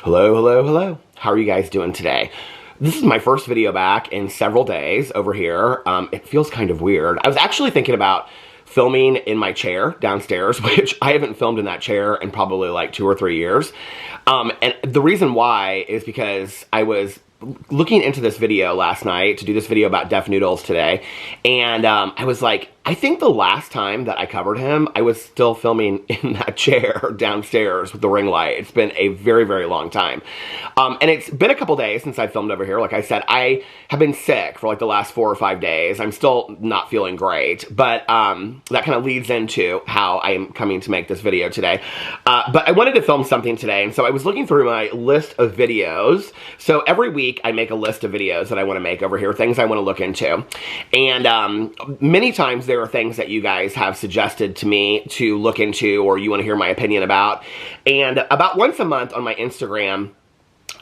Hello, hello, hello. How are you guys doing today? This is my first video back in several days over here. It feels kind of weird. I was actually thinking about filming in my chair downstairs, which I haven't filmed in that chair in probably like 2 or 3 years. And the reason why is because I was looking into this video last night to do this video about Deaf Noodles today, and I was like, I think the last time that I covered him, I was still filming in that chair downstairs with the ring light. It's been a very, very long time. And it's been a couple days since I filmed over here. Like I said, I have been sick for like the last 4 or 5 days. I'm still not feeling great, but that kind of leads into how I am coming to make this video today. But I wanted to film something today, and so I was looking through my list of videos. So every week I make a list of videos that I want to make over here, things I want to look into. And many times there are things that you guys have suggested to me to look into or you want to hear my opinion about. And about once a month on my Instagram,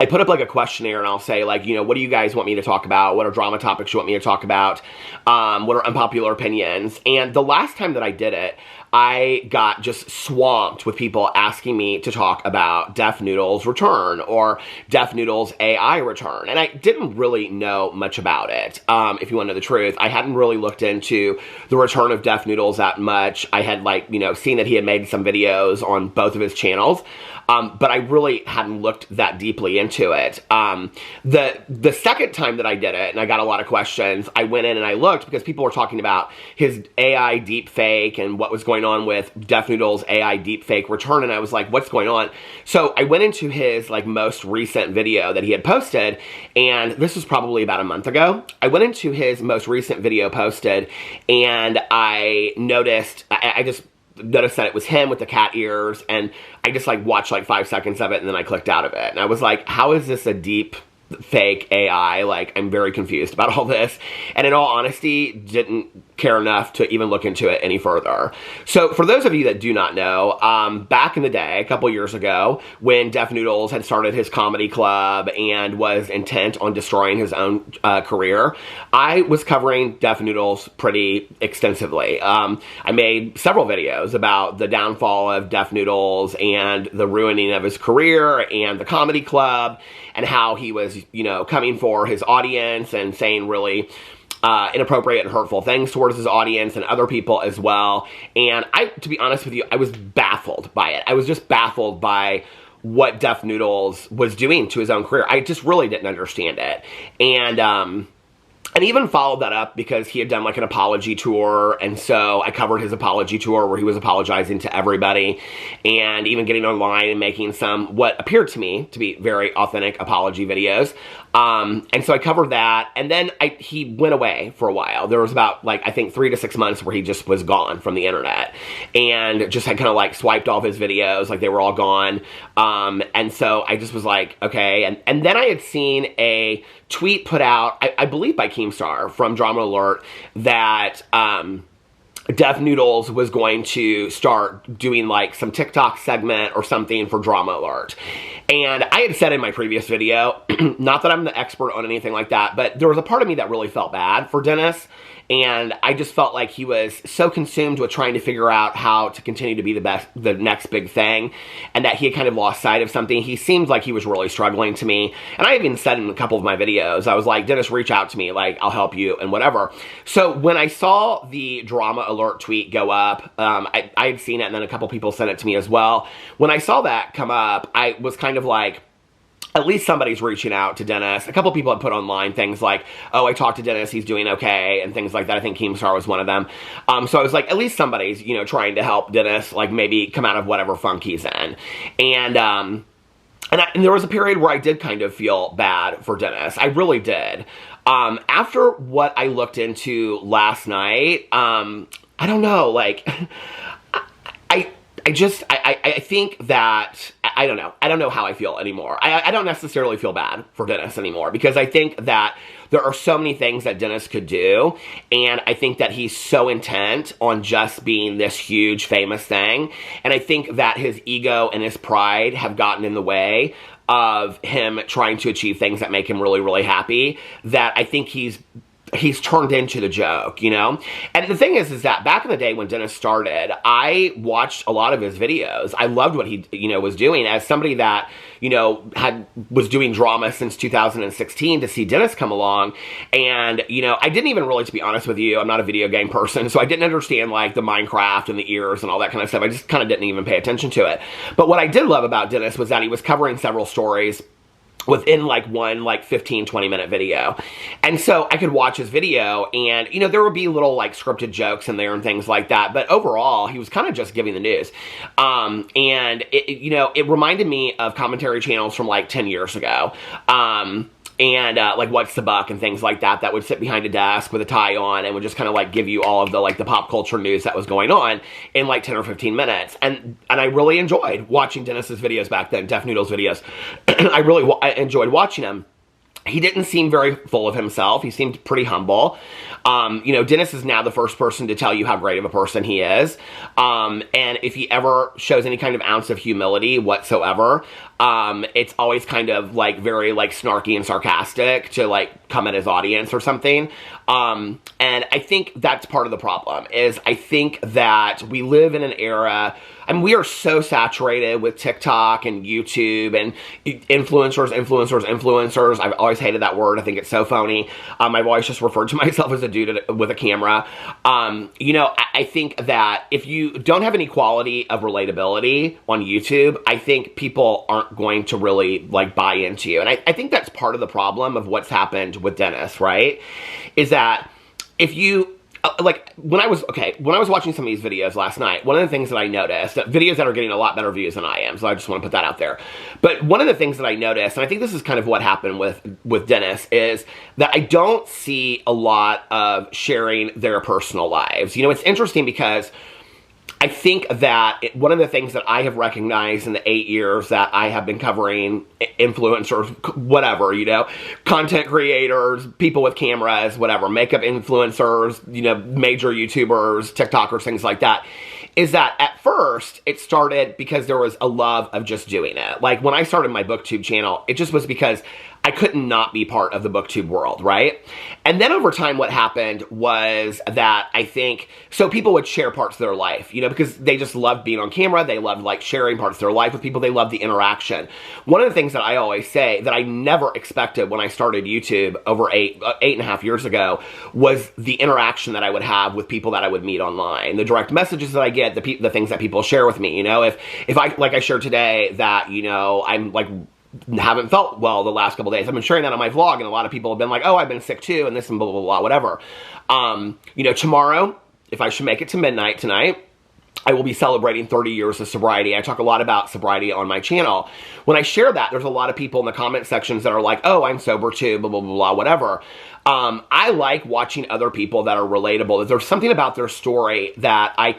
I put up like a questionnaire and I'll say like, you know, what do you guys want me to talk about? What are drama topics you want me to talk about? What are unpopular opinions? And the last time that I did it, I got just swamped with people asking me to talk about Deaf Noodles' return or Deaf Noodles' AI return. And I didn't really know much about it, if you want to know the truth. I hadn't really looked into the return of Deaf Noodles that much. I had like, you know, seen that he had made some videos on both of his channels. But I really hadn't looked that deeply into it. The second time that I did it, and I got a lot of questions, I went in and I looked because people were talking about his AI deepfake and what was going on with Deaf Noodles' AI deepfake return, and I was like, what's going on? So I went into his like most recent video that he had posted, and this was probably about a month ago. I went into his most recent video posted, and I noticed, I just noticed that it was him with the cat ears, and I just like watched like 5 seconds of it and then I clicked out of it. And I was like, how is this a deep fake AI? Like, I'm very confused about all this. And in all honesty, didn't care enough to even look into it any further. So for those of you that do not know, back in the day, a couple years ago, when Deaf Noodles had started his comedy club and was intent on destroying his own career, I was covering Deaf Noodles pretty extensively. I made several videos about the downfall of Deaf Noodles and the ruining of his career and the comedy club, and how he was, you know, coming for his audience and saying really inappropriate and hurtful things towards his audience and other people as well. And to be honest with you, I was baffled by it. I was just baffled by what Deaf Noodles was doing to his own career. I just really didn't understand it. And even followed that up because he had done like an apology tour, and so I covered his apology tour where he was apologizing to everybody and even getting online and making some what appeared to me to be very authentic apology videos. And so I covered that, and then he went away for a while. There was about like, I think 3 to 6 months where he just was gone from the internet and just had kind of like swiped all of his videos, like they were all gone. And so I just was like, okay. And then I had seen a tweet put out, I believe by Keemstar from Drama Alert, that Deaf Noodles was going to start doing like some TikTok segment or something for Drama Alert. And I had said in my previous video, not that I'm the expert on anything like that, but there was a part of me that really felt bad for Dennis. And I just felt like he was so consumed with trying to figure out how to continue to be the next big thing, and that he had kind of lost sight of something. He seemed like he was really struggling to me. And I even said in a couple of my videos, I was like, Dennis, reach out to me, like, I'll help you and whatever. So when I saw the Drama Alert tweet go up, I had seen it, and then a couple people sent it to me as well. When I saw that come up, I was kind of like, at least somebody's reaching out to Dennis. A couple people had put online things like, oh, I talked to Dennis, he's doing okay, and things like that. I think Keemstar was one of them. So I was like, at least somebody's, you know, trying to help Dennis, like, maybe come out of whatever funk he's in. And there was a period where I did kind of feel bad for Dennis. I really did. After what I looked into last night, I don't know, like, I think that, I don't know. I don't know how I feel anymore. I don't necessarily feel bad for Dennis anymore, because I think that there are so many things that Dennis could do, and I think that he's so intent on just being this huge famous thing, and I think that his ego and his pride have gotten in the way of him trying to achieve things that make him really, really happy, that I think he's he's turned into the joke, you know? And the thing is that back in the day when Dennis started, I watched a lot of his videos. I loved what he, you know, was doing. As somebody that, you know, was doing drama since 2016, to see Dennis come along, and, you know, I didn't even really, to be honest with you, I'm not a video game person, so I didn't understand, like, the Minecraft and the ears and all that kind of stuff. I just kind of didn't even pay attention to it. But what I did love about Dennis was that he was covering several stories within like one 15-20 minute video. And so I could watch his video, and you know, there would be little like scripted jokes in there and things like that, but overall he was kind of just giving the news. And it, you know, it reminded me of commentary channels from like 10 years ago. And like What's the Buck and things like that, that would sit behind a desk with a tie on and would just kind of like give you all of the like the pop culture news that was going on in like 10 or 15 minutes. And I really enjoyed watching Dennis's videos back then, Def Noodles videos. I really enjoyed watching them. He didn't seem very full of himself. He seemed pretty humble. You know, Dennis is now the first person to tell you how great of a person he is. And if he ever shows any kind of ounce of humility whatsoever, it's always kind of like very like snarky and sarcastic to like come at his audience or something. And I think that's part of the problem, is I think that we live in an era, I mean, we are so saturated with TikTok and YouTube and influencers. I've always hated that word. I think it's so phony. I've always just referred to myself as a dude with a camera. You know, I think that if you don't have any quality of relatability on YouTube, I think people aren't going to really like buy into you. And I think that's part of the problem of what's happened with Dennis, right? Is that if you, like, when I was watching some of these videos last night, one of the things that I noticed, videos that are getting a lot better views than I am, so I just want to put that out there. But one of the things that I noticed, and I think this is kind of what happened with Dennis, is that I don't see a lot of sharing their personal lives. You know, it's interesting because I think that one of the things that I have recognized in the 8 years that I have been covering influencers, whatever, you know, content creators, people with cameras, whatever, makeup influencers, you know, major YouTubers, TikTokers, things like that, is that at first it started because there was a love of just doing it. Like when I started my BookTube channel, it just was because I couldn't not be part of the BookTube world, right? And then over time what happened was that I think, so people would share parts of their life, you know, because they just loved being on camera, they loved like sharing parts of their life with people, they loved the interaction. One of the things that I always say that I never expected when I started YouTube over eight and a half years ago was the interaction that I would have with people that I would meet online, the direct messages that I get, the things that people share with me, you know, if I, like I shared today that, you know, I'm like, haven't felt well the last couple days. I've been sharing that on my vlog, and a lot of people have been like, oh, I've been sick too, and this and blah, blah, blah, whatever. You know, tomorrow, if I should make it to midnight tonight, I will be celebrating 30 years of sobriety. I talk a lot about sobriety on my channel. When I share that, there's a lot of people in the comment sections that are like, oh, I'm sober too, blah, blah, blah, blah, whatever. I like watching other people that are relatable. There's something about their story that I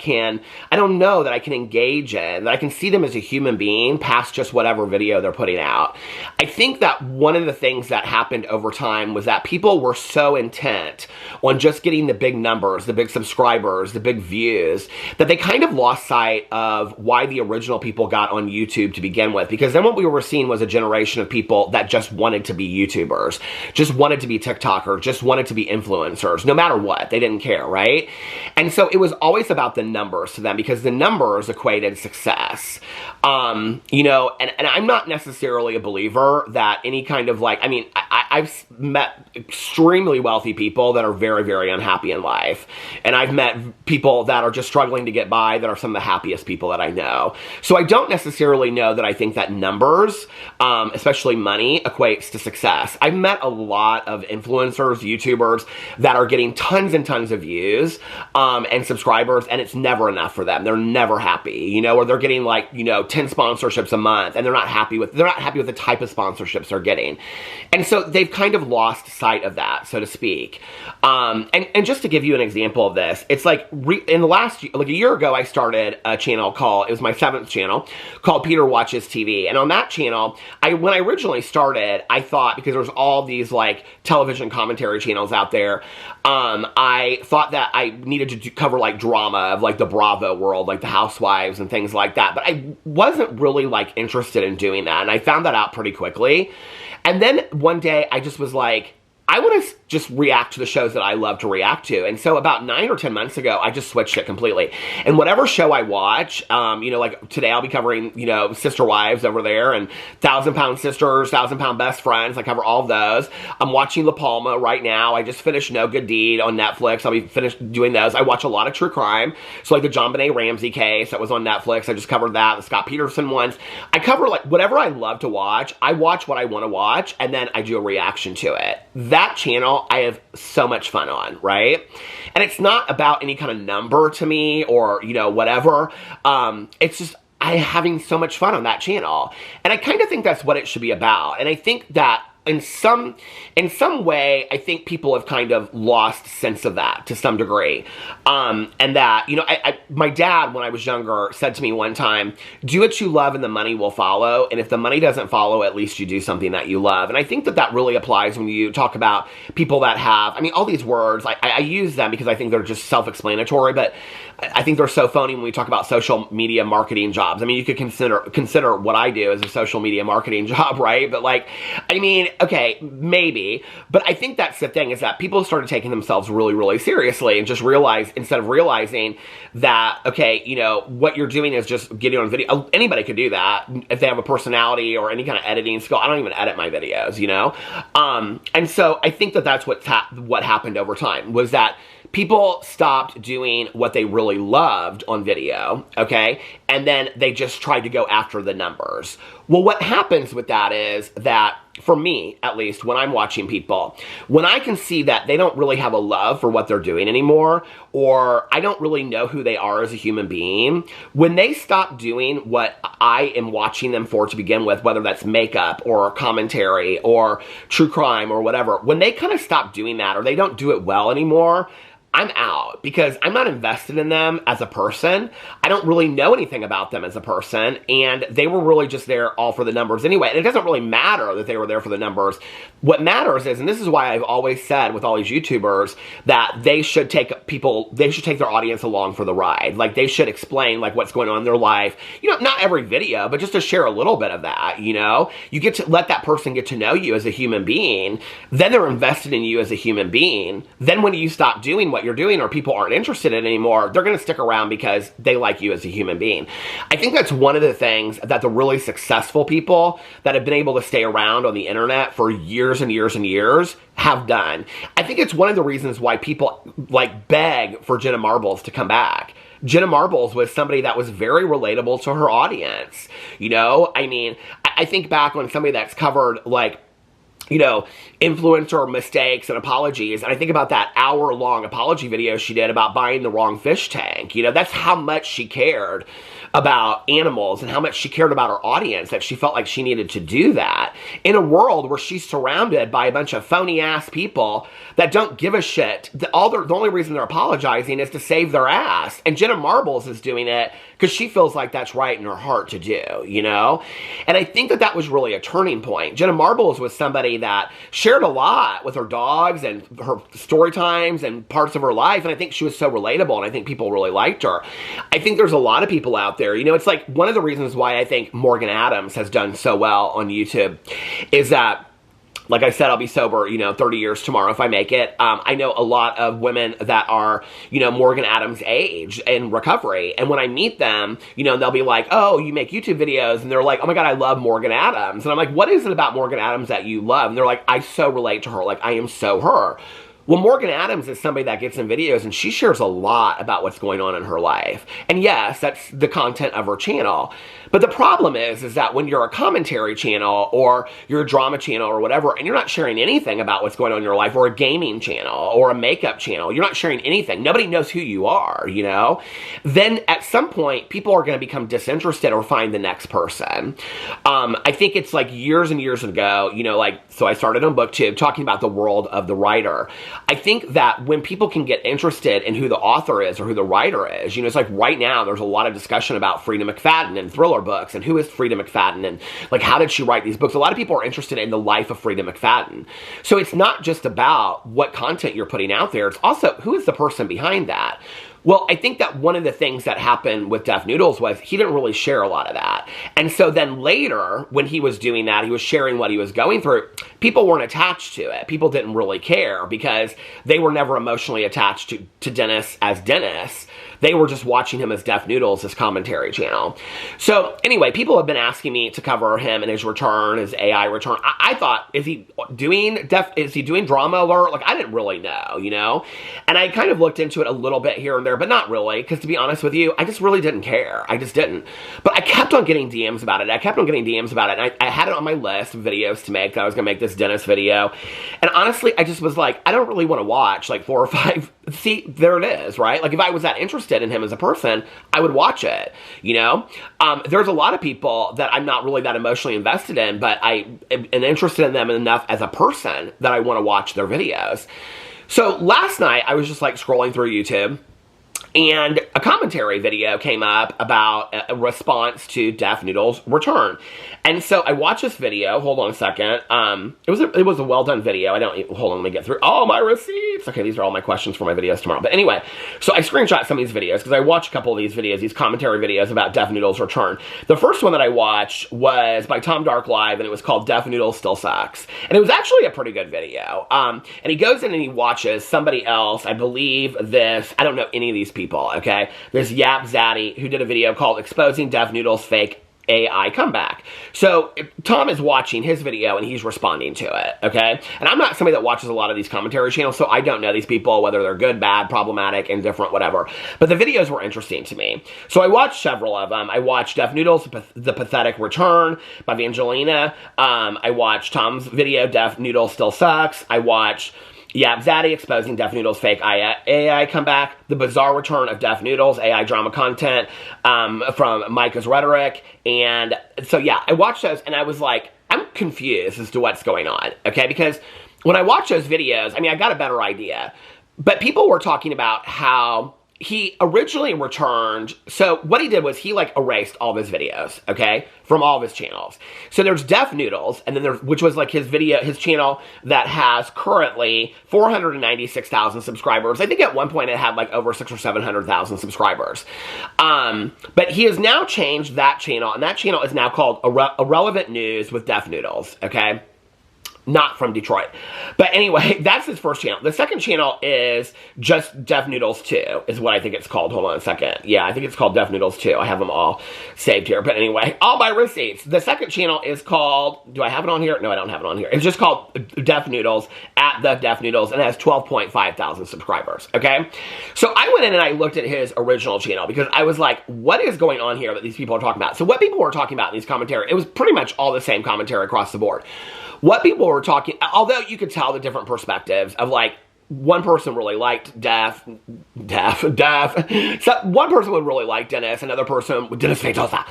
don't know, that I can engage in, that I can see them as a human being past just whatever video they're putting out. I think that one of the things that happened over time was that people were so intent on just getting the big numbers, the big subscribers, the big views, that they kind of lost sight of why the original people got on YouTube to begin with. Because then what we were seeing was a generation of people that just wanted to be YouTubers, just wanted to be TikTokers, just wanted to be influencers, no matter what. They didn't care, right? And so it was always about the numbers to them, because the numbers equated success. You know, and I'm not necessarily a believer that any kind of like, I mean, I've met extremely wealthy people that are very, very unhappy in life. And I've met people that are just struggling to get by that are some of the happiest people that I know. So I don't necessarily know that I think that numbers, especially money, equates to success. I've met a lot of influencers, YouTubers that are getting tons and tons of views and subscribers, and it's never enough for them. They're never happy, you know, or they're getting like, you know, 10 sponsorships a month, and they're not happy with the type of sponsorships they're getting. And so they've kind of lost sight of that, so to speak. And just to give you an example of this, it's like in the last, like a year ago, I started a channel called, it was my 7th channel, called Peter Watches TV. And on that channel, when I originally started, I thought, because there's all these like television commentary channels out there, I thought that I needed to cover like drama of like the Bravo world, like the Housewives and things like that. But I wasn't really like interested in doing that. And I found that out pretty quickly. And then one day I just was like, I want to just react to the shows that I love to react to. And so about 9 or 10 months ago, I just switched it completely. And whatever show I watch, like today I'll be covering, Sister Wives over there and 1,000-Pound Sisters, 1,000-Pound Best Friends. I cover all of those. I'm watching La Palma right now. I just finished No Good Deed on Netflix. I'll be finished doing those. I watch a lot of true crime. So like the JonBenet Ramsey case that was on Netflix. I just covered that. The Scott Peterson ones. I cover like whatever I love to watch. I watch what I want to watch and then I do a reaction to it. That channel I have so much fun on, right? And it's not about any kind of number to me or, whatever. It's just I having so much fun on that channel. And I kind of think that's what it should be about. And I think that in some way, I think people have kind of lost sense of that to some degree. And that, my dad, when I was younger, said to me one time, do what you love and the money will follow. And if the money doesn't follow, at least you do something that you love. And I think that that really applies when you talk about people that have, all these words, I use them because I think they're just self-explanatory, but I think they're so phony when we talk about social media marketing jobs. You could consider what I do as a social media marketing job, right? But okay, maybe. But I think that's the thing, is that people started taking themselves really, really seriously and just instead of realizing that, okay, what you're doing is just getting on video. Anybody could do that if they have a personality or any kind of editing skill. I don't even edit my videos, And so I think that that's what happened over time, was that people stopped doing what they really loved on video, okay? And then they just tried to go after the numbers. Well, what happens with that is that, for me, at least, when I'm watching people, when I can see that they don't really have a love for what they're doing anymore, or I don't really know who they are as a human being, when they stop doing what I am watching them for to begin with, whether that's makeup or commentary or true crime or whatever, when they kind of stop doing that or they don't do it well anymore, I'm out, because I'm not invested in them as a person. I don't really know anything about them as a person, and they were really just there all for the numbers anyway. And it doesn't really matter that they were there for the numbers. What matters is, and this is why I've always said with all these YouTubers, that they should take their audience along for the ride. Like, they should explain like what's going on in their life. Not every video, but just to share a little bit of that, You get to let that person get to know you as a human being. Then they're invested in you as a human being. Then when you stop doing what you're doing or people aren't interested in anymore, they're going to stick around because they like you as a human being. I think that's one of the things that the really successful people that have been able to stay around on the internet for years and years and years have done. I think it's one of the reasons why people beg for Jenna Marbles to come back. Jenna Marbles was somebody that was very relatable to her audience. I think back on somebody that's covered influencer mistakes and apologies. And I think about that hour-long apology video she did about buying the wrong fish tank. That's how much she cared about animals and how much she cared about her audience, that she felt like she needed to do that in a world where she's surrounded by a bunch of phony-ass people that don't give a shit. The only reason they're apologizing is to save their ass. And Jenna Marbles is doing it because she feels like that's right in her heart to do, And I think that was really a turning point. Jenna Marbles was somebody that shared a lot with her dogs and her story times and parts of her life, and I think she was so relatable, and I think people really liked her. I think there's a lot of people out there, it's like one of the reasons why I think Morgan Adams has done so well on YouTube is that, like I said, I'll be sober, 30 years tomorrow if I make it. I know a lot of women that are, Morgan Adams' age in recovery. And when I meet them, they'll be like, oh, you make YouTube videos. And they're like, oh my God, I love Morgan Adams. And I'm like, what is it about Morgan Adams that you love? And they're like, I so relate to her. Like, I am so her. Well, Morgan Adams is somebody that gets in videos and she shares a lot about what's going on in her life. And yes, that's the content of her channel. But the problem is that when you're a commentary channel or you're a drama channel or whatever, and you're not sharing anything about what's going on in your life, or a gaming channel or a makeup channel, you're not sharing anything. Nobody knows who you are, Then at some point, people are going to become disinterested or find the next person. I think it's like years and years ago, so I started on BookTube talking about the world of the writer. I think that when people can get interested in who the author is or who the writer is, it's like right now there's a lot of discussion about Frida McFadden and thriller books and who is Frida McFadden and how did she write these books. A lot of people are interested in the life of Frida McFadden. So it's not just about what content you're putting out there. It's also who is the person behind that. Well, I think that one of the things that happened with Def Noodles was he didn't really share a lot of that. And so then later, when he was doing that, he was sharing what he was going through, people weren't attached to it. People didn't really care because they were never emotionally attached to Dennis as Dennis. They were just watching him as Def Noodles, his commentary channel. So anyway, people have been asking me to cover him and his return, his AI return. I thought, is he doing drama alert? Like, I didn't really know, you know? And I kind of looked into it a little bit here and there, but not really, because to be honest with you, I just really didn't care. I just didn't. But I kept on getting DMs about it. And I had it on my list of videos to make, that I was going to make this Dennis video. And honestly, I just was like, I don't really want to watch like 4 or 5. See, there it is, right? Like, if I was that interested in him as a person, I would watch it, you know? There's a lot of people that I'm not really that emotionally invested in, but I am interested in them enough as a person that I want to watch their videos. So last night, I was just like scrolling through YouTube, and a commentary video came up about a response to Def Noodles' return. And so I watched this video. Hold on a second. It was a well-done video. Hold on, let me get through all my receipts. Okay, these are all my questions for my videos tomorrow. But anyway, so I screenshot some of these videos because I watched a couple of these videos, these commentary videos about Def Noodles' return. The first one that I watched was by Tom Dark Live, and it was called Def Noodles Still Sucks. And it was actually a pretty good video. And he goes in and he watches somebody else, I believe this, I don't know any of these people, okay? There's Yap Zaddy, who did a video called Exposing Def Noodles' Fake AI Comeback. So Tom is watching his video and he's responding to it, okay? And I'm not somebody that watches a lot of these commentary channels, so I don't know these people, whether they're good, bad, problematic, indifferent, whatever. But the videos were interesting to me. So I watched several of them. I watched Def Noodles, The Pathetic Return by Evangelina. I watched Tom's video, Def Noodles Still Sucks. I watched Yap Zaddy, Exposing Def Noodles' Fake AI Comeback, The Bizarre Return of Def Noodles, AI Drama Content from Micah's Rhetoric. And so, yeah, I watched those, and I was like, I'm confused as to what's going on, okay? Because when I watched those videos, I mean, I got a better idea. But people were talking about how he originally returned. So what he did was he like erased all of his videos, okay, from all of his channels. So there's Def Noodles, and then which was like his channel that has currently 496,000 subscribers. I think at one point it had like over 600,000 or 700,000 subscribers. But he has now changed that channel, and that channel is now called Irrelevant News with Def Noodles, okay? Not from Detroit. But anyway, that's his first channel. The second channel is just Def Noodles 2, is what I think it's called. Hold on a second. Yeah, I think it's called Def Noodles 2. I have them all saved here. But anyway, all my receipts. The second channel is called, do I have it on here? No, I don't have it on here. It's just called Def Noodles, at the Def Noodles, and it has 12.5 thousand subscribers, okay? So I went in and I looked at his original channel because I was like, what is going on here that these people are talking about? So what people were talking about in these commentary, it was pretty much all the same commentary across the board. What people were talking, although you could tell the different perspectives of like, one person really liked Def. So one person would really like Dennis, another person, Dennis Feitosa.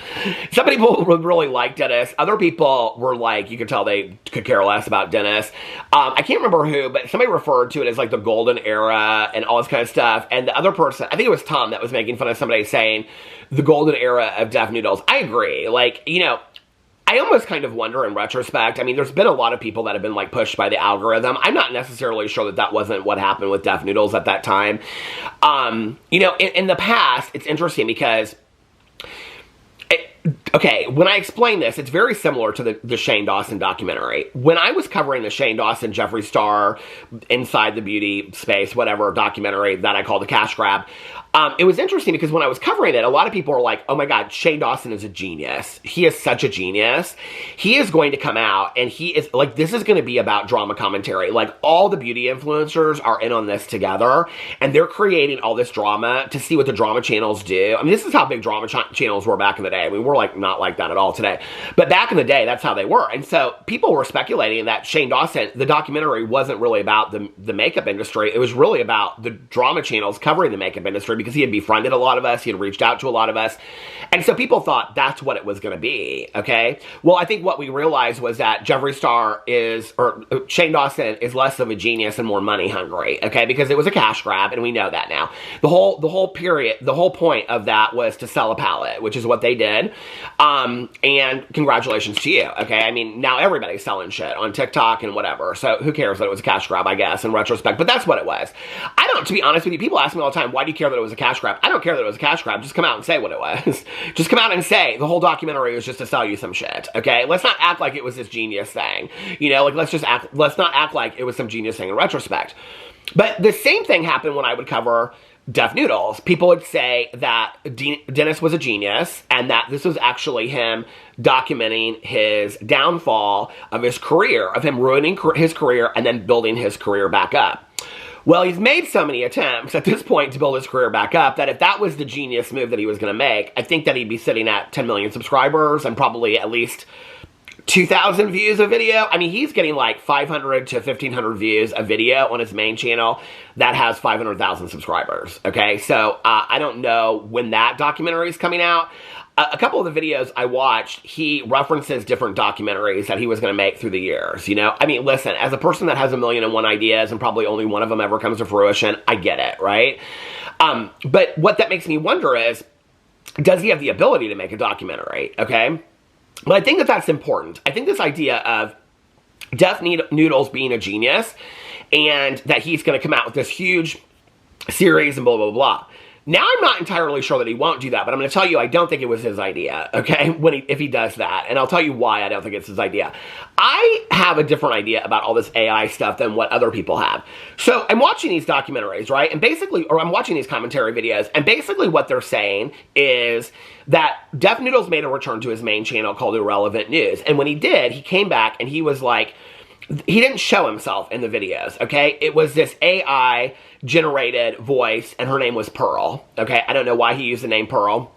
Some people would really like Dennis. Other people were like, you could tell they could care less about Dennis. I can't remember who, but somebody referred to it as like the golden era and all this kind of stuff. And the other person, I think it was Tom, that was making fun of somebody saying the golden era of Def Noodles. I agree. Like, you know, I almost kind of wonder in retrospect, I mean, there's been a lot of people that have been like pushed by the algorithm. I'm not necessarily sure that that wasn't what happened with Def Noodles at that time. You know, in the past, it's interesting because, okay, when I explain this, it's very similar to the Shane Dawson documentary. When I was covering the Shane Dawson, Jeffree Star, Inside the Beauty Space, whatever documentary that I call the Cash Grab, it was interesting because when I was covering it, a lot of people were like, oh my God, Shane Dawson is a genius. He is such a genius. He is going to come out and he is, like, this is going to be about drama commentary. Like, all the beauty influencers are in on this together, and they're creating all this drama to see what the drama channels do. I mean, this is how big drama channels were back in the day. I mean, we're like not like that at all today. But back in the day, that's how they were. And so people were speculating that Shane Dawson, the documentary wasn't really about the makeup industry. It was really about the drama channels covering the makeup industry, because he had befriended a lot of us. He had reached out to a lot of us. And so people thought that's what it was going to be, okay? Well, I think what we realized was that Jeffree Star or Shane Dawson is less of a genius and more money hungry, okay? Because it was a cash grab, and we know that now. The whole point of that was to sell a palette, which is what they did. And congratulations to you, okay? I mean, now everybody's selling shit on TikTok and whatever. So who cares that it was a cash grab, I guess, in retrospect. But that's what it was. I don't, to be honest with you, people ask me all the time, why do you care that it was a cash grab? I don't care that it was a cash grab. Just come out and say what it was. Just come out and say the whole documentary was just to sell you some shit, okay? Let's not act like it was this genius thing. You know, like, let's not act like it was some genius thing in retrospect. But the same thing happened when I would cover Deaf Noodles. People would say that Dennis was a genius and that this was actually him documenting his downfall of his career, of him ruining his career and then building his career back up. Well, he's made so many attempts at this point to build his career back up that if that was the genius move that he was going to make, I think that he'd be sitting at 10 million subscribers and probably at least 2,000 views a video. I mean, he's getting like 500 to 1,500 views a video on his main channel that has 500,000 subscribers, okay? So, I don't know when that documentary is coming out. A couple of the videos I watched, he references different documentaries that he was going to make through the years, you know? I mean, listen, as a person that has 1,000,001 ideas and probably only one of them ever comes to fruition, I get it, right? But what that makes me wonder is, does he have the ability to make a documentary, okay? But I think that that's important. I think this idea of Deaf Noodles being a genius and that he's going to come out with this huge series and blah, blah, blah. Now, I'm not entirely sure that he won't do that, but I'm going to tell you I don't think it was his idea, okay, if he does that. And I'll tell you why I don't think it's his idea. I have a different idea about all this AI stuff than what other people have. So I'm watching these documentaries, right? And basically, or I'm watching these commentary videos, and basically what they're saying is that Deaf Noodles made a return to his main channel called Irrelevant News. And when he did, he came back and he was like, he didn't show himself in the videos, okay? It was this AI-generated voice, and her name was Pearl, okay? I don't know why he used the name Pearl.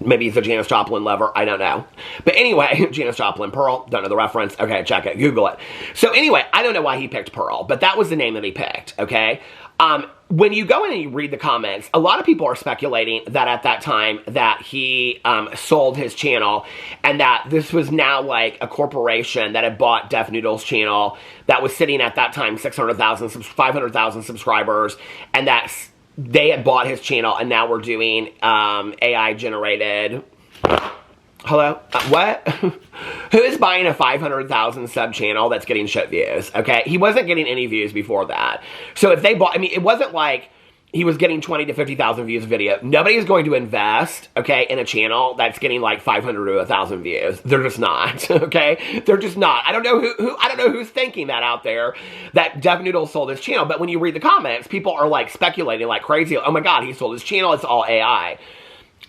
Maybe he's a Janis Joplin lover. I don't know. But anyway, Janis Joplin, Pearl, don't know the reference. Okay, check it. Google it. So anyway, I don't know why he picked Pearl, but that was the name that he picked, okay? When you go in and you read the comments, a lot of people are speculating that at that time that he sold his channel and that this was now like a corporation that had bought Deaf Noodles' channel that was sitting at that time 600,000, 500,000 subscribers, and that they had bought his channel and now we're doing AI-generated... Hello? What? Who is buying a 500,000 sub channel that's getting shit views? Okay? He wasn't getting any views before that. So if they bought, I mean, it wasn't like he was getting 20 to 50,000 views a video. Nobody's going to invest, okay, in a channel that's getting like 500 to 1,000 views. They're just not, okay? They're just not. I don't know I don't know who's thinking that out there, that Deaf Noodles sold his channel. But when you read the comments, people are like speculating like crazy. Oh my God, he sold his channel. It's all AI.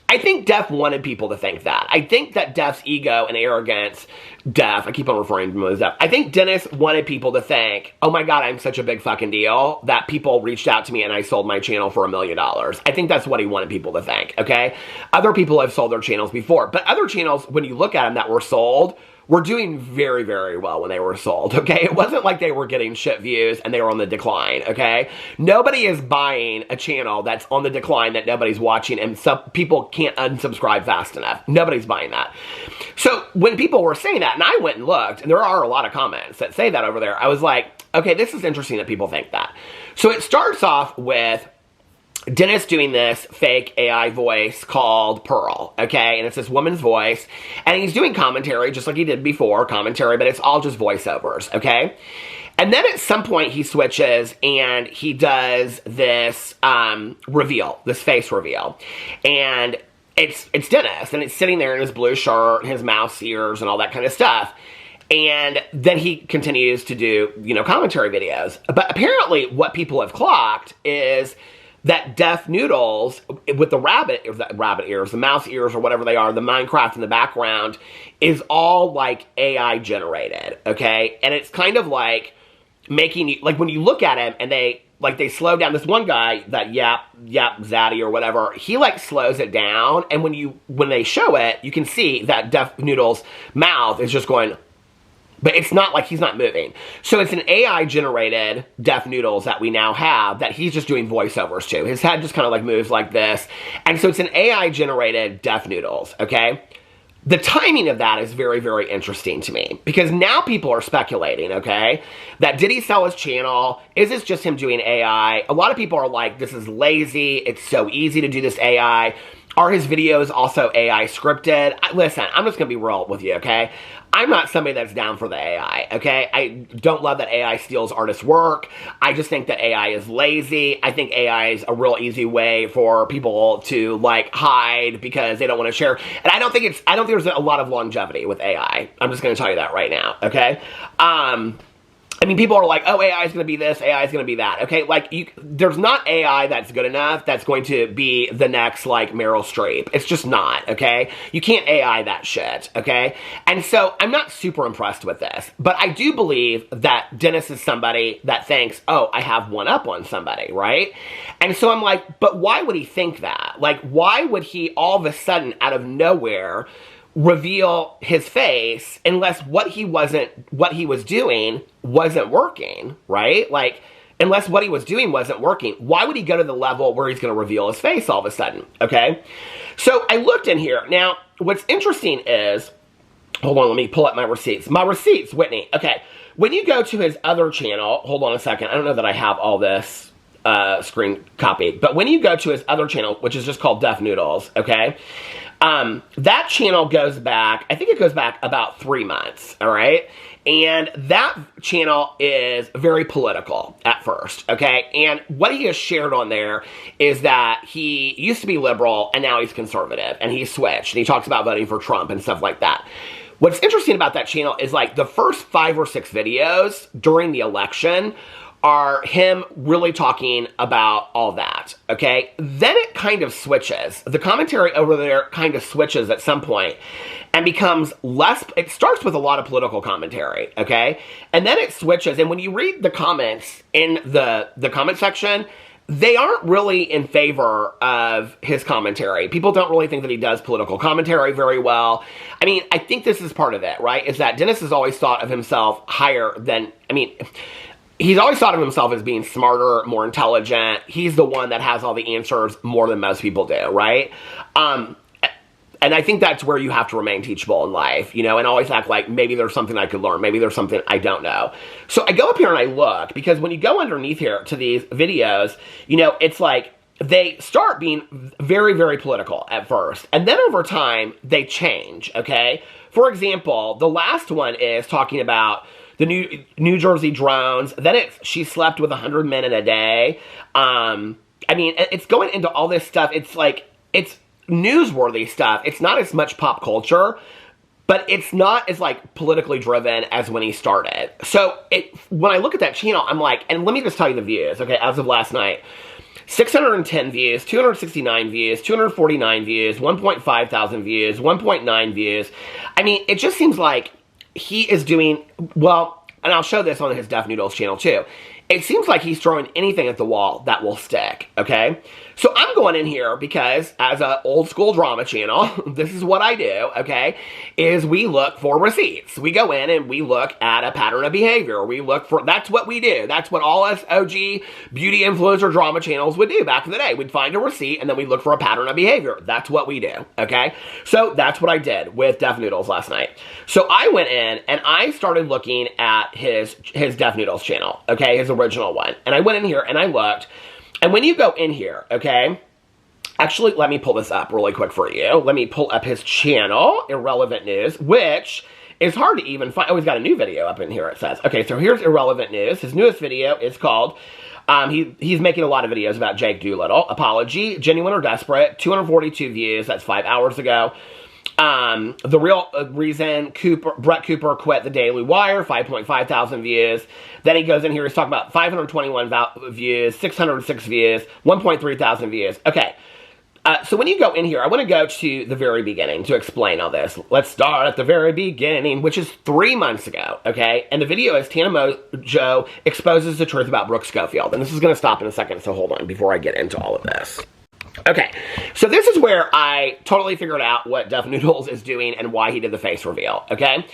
I think Def wanted people to think that. I think that Def's ego and arrogance, I keep on referring to him as Def. I think Dennis wanted people to think, oh my God, I'm such a big fucking deal that people reached out to me and I sold my channel for $1 million. I think that's what he wanted people to think, okay? Other people have sold their channels before, but other channels, when you look at them that were sold, were doing very, very well when they were sold, okay? It wasn't like they were getting shit views and they were on the decline, okay? Nobody is buying a channel that's on the decline that nobody's watching and some people can't unsubscribe fast enough. Nobody's buying that. So when people were saying that, and I went and looked, and there are a lot of comments that say that over there, I was like, okay, this is interesting that people think that. So it starts off with Dennis doing this fake AI voice called Pearl, okay? And it's this woman's voice, and he's doing commentary just like he did before, commentary, but it's all just voiceovers, okay? And then at some point he switches and he does this reveal, this face reveal. And it's Dennis, and it's sitting there in his blue shirt, his mouse ears, and all that kind of stuff. And then he continues to do, you know, commentary videos. But apparently what people have clocked is that Deaf Noodles, with the rabbit ears, the mouse ears, or whatever they are, the Minecraft in the background, is all, like, AI generated, okay? And it's kind of like making you, like, when you look at him and they slow down, this one guy, that Yap Zaddy or whatever, he, like, slows it down, and when they show it, you can see that Deaf Noodles' mouth is just going... But it's not like he's not moving. So it's an AI-generated Deaf Noodles that we now have that he's just doing voiceovers to. His head just kind of like moves like this. And so it's an AI-generated Deaf Noodles, okay? The timing of that is very, very interesting to me. Because now people are speculating, okay? That did he sell his channel? Is this just him doing AI? A lot of people are like, this is lazy. It's so easy to do this AI. Are his videos also AI scripted? Listen, I'm just going to be real with you, okay? I'm not somebody that's down for the AI, okay? I don't love that AI steals artists' work. I just think that AI is lazy. I think AI is a real easy way for people to, like, hide because they don't want to share. And I don't think there's a lot of longevity with AI. I'm just going to tell you that right now, okay? I mean, people are like, oh, AI is going to be this, AI is going to be that, okay? Like, there's not AI that's good enough that's going to be the next, like, Meryl Streep. It's just not, okay? You can't AI that shit, okay? And so, I'm not super impressed with this, but I do believe that Dennis is somebody that thinks, oh, I have one up on somebody, right? And so, I'm like, but why would he think that? Like, why would he all of a sudden, out of nowhere, reveal his face unless what he was doing wasn't working, right? Like, unless what he was doing wasn't working, why would he go to the level where he's going to reveal his face all of a sudden, okay? So I looked in here. Now, what's interesting is, hold on, let me pull up my receipts. My receipts, Whitney. Okay, when you go to his other channel, hold on a second. I don't know that I have all this screen copied, but when you go to his other channel, which is just called Deaf Noodles, okay? That channel goes back, I think it goes back about 3 months, all right? And that channel is very political at first, okay? And what he has shared on there is that he used to be liberal and now he's conservative and he's switched and he talks about voting for Trump and stuff like that. What's interesting about that channel is like the first 5 or 6 videos during the election are him really talking about all that, okay? Then it kind of switches. The commentary over there kind of switches at some point and becomes less, it starts with a lot of political commentary, okay? And then it switches, and when you read the comments in the comment section, they aren't really in favor of his commentary. People don't really think that he does political commentary very well. I mean, I think this is part of it, right? Is that Dennis has always thought of himself higher than, I mean, he's always thought of himself as being smarter, more intelligent. He's the one that has all the answers more than most people do, right? And I think that's where you have to remain teachable in life, you know, and always act like maybe there's something I could learn. Maybe there's something I don't know. So I go up here and I look, because when you go underneath here to these videos, you know, it's like they start being very, very political at first. And then over time, they change, okay? For example, the last one is talking about the New Jersey drones. Then she slept with 100 men in a day. I mean, it's going into all this stuff. It's like, it's newsworthy stuff. It's not as much pop culture, but it's not as like politically driven as when he started. So when I look at that channel, I'm like, and let me just tell you the views, okay, as of last night. 610 views, 269 views, 249 views, 1.5 thousand views, 1.9 views. I mean, it just seems like he is doing, well, and I'll show this on his Deaf Noodles channel too. It seems like he's throwing anything at the wall that will stick, okay? So I'm going in here because as an old school drama channel, this is what I do, okay, is we look for receipts. We go in and we look at a pattern of behavior. We look for, that's what we do. That's what all us OG beauty influencer drama channels would do back in the day. We'd find a receipt and then we look for a pattern of behavior. That's what we do, okay? So that's what I did with Deaf Noodles last night. So I went in and I started looking at his Deaf Noodles channel, okay, his original one. And I went in here and I looked. And when you go in here, okay, actually, let me pull this up really quick for you. Let me pull up his channel, Irrelevant News, which is hard to even find. Oh, he's got a new video up in here, it says. Okay, so here's Irrelevant News. His newest video is called, he's making a lot of videos about Jake Doolittle. Apology, Genuine or Desperate, 242 views. That's 5 hours ago. The real reason Brett Cooper quit the Daily Wire, 5.5 thousand views. Then he goes in here, he's talking about 521 views, 606 views, 1.3 thousand views. Okay, so when you go in here, I want to go to the very beginning to explain all this. Let's start at the very beginning, which is 3 months ago, okay? And the video is Tana Mojo exposes the truth about Brooke Schofield. And this is going to stop in a second, so hold on before I get into all of this. Okay, so this is where I totally figured out what Deaf Noodles is doing and why he did the face reveal, okay?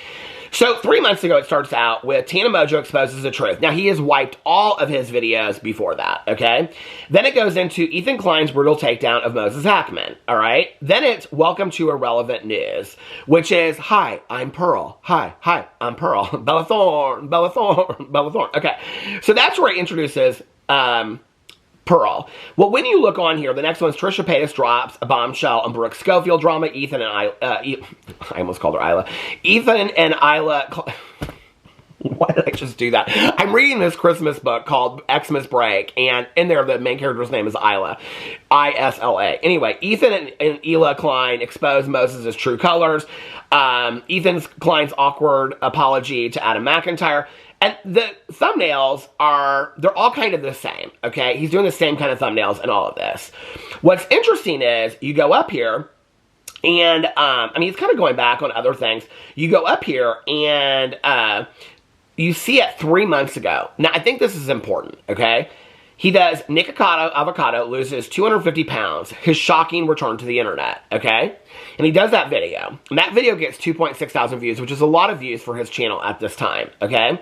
So 3 months ago, it starts out with Tana Mojo exposes the truth. Now, he has wiped all of his videos before that, okay? Then it goes into Ethan Klein's brutal takedown of Moses Hackman, all right? Then it's Welcome to Irrelevant News, which is, hi, I'm Pearl. Hi, I'm Pearl. Bella Thorne. Okay, so that's where he introduces Pearl. Well, when you look on here, the next one's Trisha Paytas drops a bombshell on Brooke Schofield drama. Ethan and I almost called her Isla. Ethan and Isla. Why did I just do that? I'm reading this Christmas book called Xmas Break, and in there the main character's name is Isla. I-S-L-A. Anyway, Ethan and Isla Klein expose Moses' true colors. Ethan Klein's awkward apology to Adam McIntyre. And the thumbnails they're all kind of the same, okay? He's doing the same kind of thumbnails in all of this. What's interesting is, you go up here, and, I mean, it's kind of going back on other things. You go up here, and, you see it 3 months ago. Now, I think this is important, okay? He does Nikocado Avocado loses 250 pounds. His shocking return to the internet, okay? And he does that video. And that video gets 2.6 thousand views, which is a lot of views for his channel at this time, okay?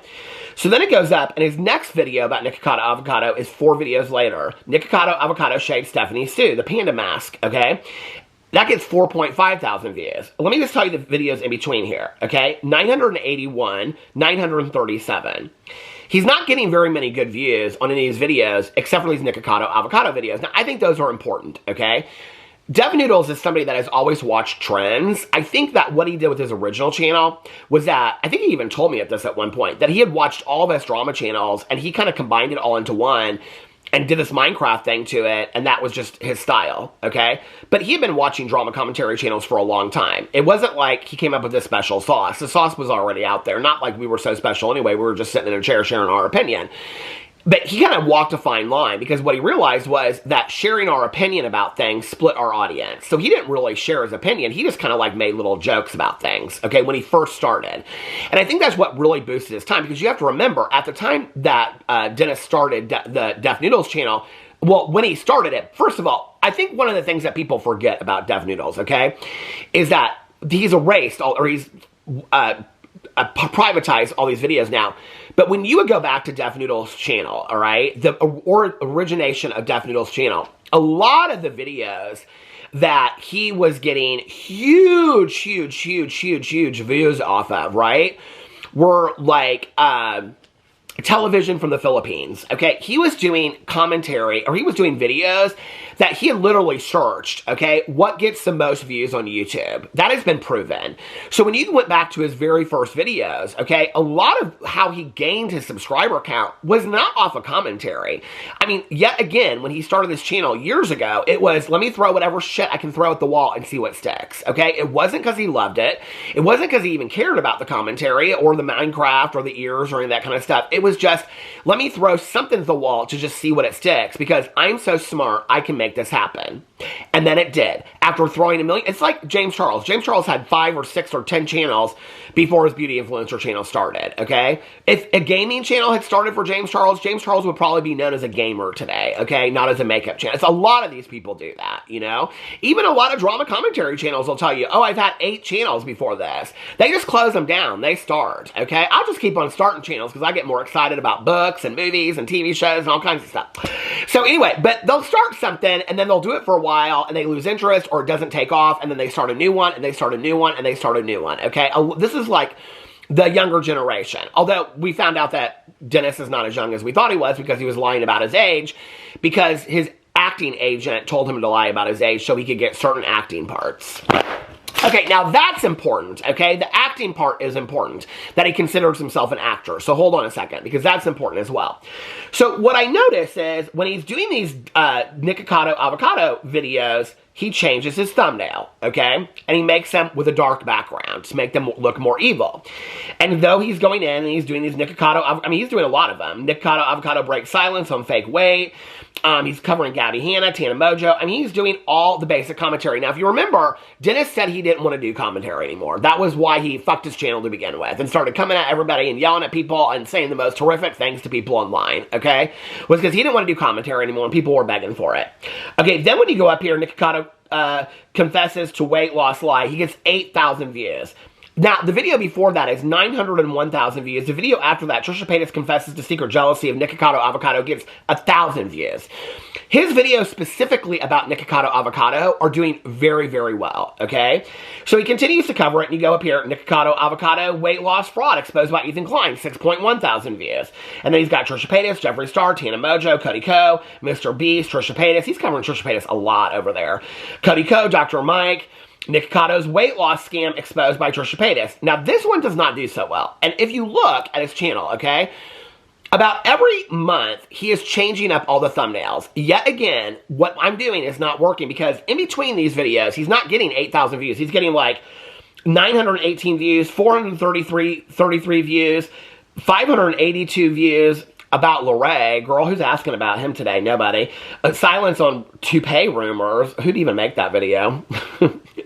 So then it goes up, and his next video about Nikocado Avocado is 4 videos later. Nikocado Avocado shaves Stephanie Sue, the panda mask, okay? That gets 4.5 thousand views. Let me just tell you the videos in between here, okay? 981, 937. He's not getting very many good views on any of these videos, except for these Nikocado Avocado videos. Now, I think those are important, okay? Dev Noodles is somebody that has always watched trends. I think that what he did with his original channel was that, I think he even told me at this at one point, that he had watched all of his drama channels, and he kind of combined it all into one, and did this Minecraft thing to it, and that was just his style, okay? But he had been watching drama commentary channels for a long time. It wasn't like he came up with this special sauce. The sauce was already out there. Not like we were so special anyway. We were just sitting in a chair sharing our opinion. But he kind of walked a fine line, because what he realized was that sharing our opinion about things split our audience. So he didn't really share his opinion. He just kind of like made little jokes about things, okay, when he first started. And I think that's what really boosted his time, because you have to remember, at the time that Dennis started the Dev Noodles channel, well, when he started it, first of all, I think one of the things that people forget about Dev Noodles, okay, is that he's erased, or he's privatized all these videos now. But when you would go back to Dev Noodles' channel, all right, the origination of Dev Noodles' channel, a lot of the videos that he was getting huge views off of, right, were like television from the Philippines, okay? He was doing commentary, or he was doing videos that he had literally searched, okay? What gets the most views on YouTube? That has been proven. So when you went back to his very first videos, okay, a lot of how he gained his subscriber count was not off of commentary. I mean, yet again, when he started this channel years ago, it was, let me throw whatever shit I can throw at the wall and see what sticks, okay? It wasn't because he loved it. It wasn't because he even cared about the commentary or the Minecraft or the ears or any of that kind of stuff. It was just, let me throw something at the wall to just see what it sticks, because I'm so smart, I can make this happen. And then it did. After throwing a million, it's like James Charles. James Charles had 5 or 6 or 10 channels before his beauty influencer channel started, okay? If a gaming channel had started for James Charles would probably be known as a gamer today, okay? Not as a makeup channel. It's a lot of these people do that, you know? Even a lot of drama commentary channels will tell you, oh, I've had 8 channels before this. They just close them down. They start, okay? I'll just keep on starting channels because I get more excited about books and movies and TV shows and all kinds of stuff. So anyway, but they'll start something and then they'll do it for a while and they lose interest, or it doesn't take off, and then they start a new one and they start a new one and they start a new one, okay? This is like the younger generation. Although we found out that Dennis is not as young as we thought he was, because he was lying about his age, because his acting agent told him to lie about his age so he could get certain acting parts. Okay, now that's important, okay? The acting part is important, that he considers himself an actor. So hold on a second, because that's important as well. So what I notice is, when he's doing these Nikocado Avocado videos, he changes his thumbnail, okay? And he makes them with a dark background to make them look more evil. And though he's going in and he's doing these Nikocado, I mean, he's doing a lot of them. Nikocado Avocado Break Silence on Fake Weight. He's covering Gabby Hanna, Tana Mojo. I mean, he's doing all the basic commentary. Now, if you remember, Dennis said he didn't want to do commentary anymore. That was why he fucked his channel to begin with, and started coming at everybody and yelling at people and saying the most horrific things to people online, okay? Was because he didn't want to do commentary anymore and people were begging for it. Okay, then when you go up here, Nikocado confesses to weight loss lie, he gets 8,000 views. Now, the video before that is 901,000 views. The video after that, Trisha Paytas confesses to secret jealousy of Nikocado Avocado, gets 1,000 views. His videos specifically about Nikocado Avocado are doing very, very well, okay? So he continues to cover it, and you go up here, Nikocado Avocado, weight loss fraud exposed by Ethan Klein, 6.1 thousand views. And then he's got Trisha Paytas, Jeffree Star, Tina Mojo, Cody Ko, Mr. Beast, Trisha Paytas. He's covering Trisha Paytas a lot over there. Cody Ko, Dr. Mike, Nicocado's weight loss scam exposed by Trisha Paytas. Now, this one does not do so well. And if you look at his channel, okay, about every month, he is changing up all the thumbnails. Yet again, what I'm doing is not working because in between these videos, he's not getting 8,000 views. He's getting like 918 views, 433 views, 582 views. About Lorray, girl, who's asking about him today? Nobody. Silence on toupee rumors. Who'd even make that video?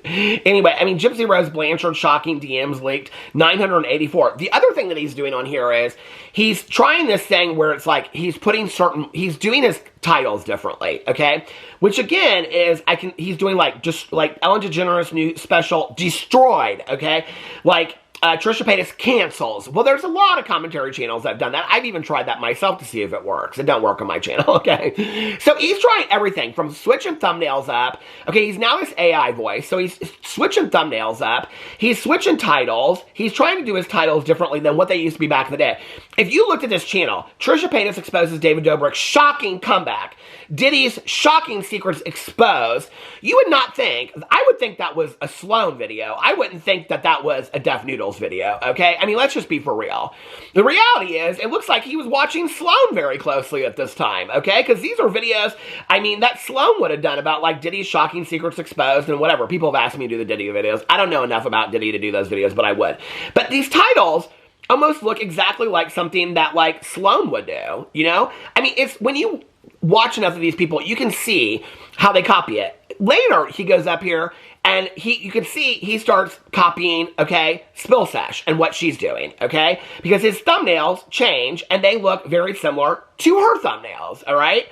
Anyway, I mean, Gypsy Rose Blanchard, shocking DMs leaked, 984. The other thing that he's doing on here is he's trying this thing where it's like he's doing his titles differently, okay? Which again is, he's doing like, just like Ellen DeGeneres' new special, Destroyed, okay? Like, Trisha Paytas cancels. Well, there's a lot of commentary channels that have done that. I've even tried that myself to see if it works. It don't work on my channel, okay? So he's trying everything from switching thumbnails up. Okay, he's now this AI voice, so he's switching thumbnails up. He's switching titles. He's trying to do his titles differently than what they used to be back in the day. If you looked at this channel, Trisha Paytas exposes David Dobrik's shocking comeback. Diddy's shocking secrets exposed. You would not think, I would think that was a Sloan video. I wouldn't think that that was a Deaf Noodles video, okay? I mean, let's just be for real. The reality is, it looks like he was watching Sloan very closely at this time, okay? Because these are videos, I mean, that Sloan would have done about, like, Diddy's shocking secrets exposed and whatever. People have asked me to do the Diddy videos. I don't know enough about Diddy to do those videos, but I would. But these titles almost look exactly like something that, like, Sloan would do, you know? I mean, it's, when you watch enough of these people, you can see how they copy it. Later, he goes up here, and you can see he starts copying, okay, Spill Sesh and what she's doing, okay? Because his thumbnails change, and they look very similar to her thumbnails, all right?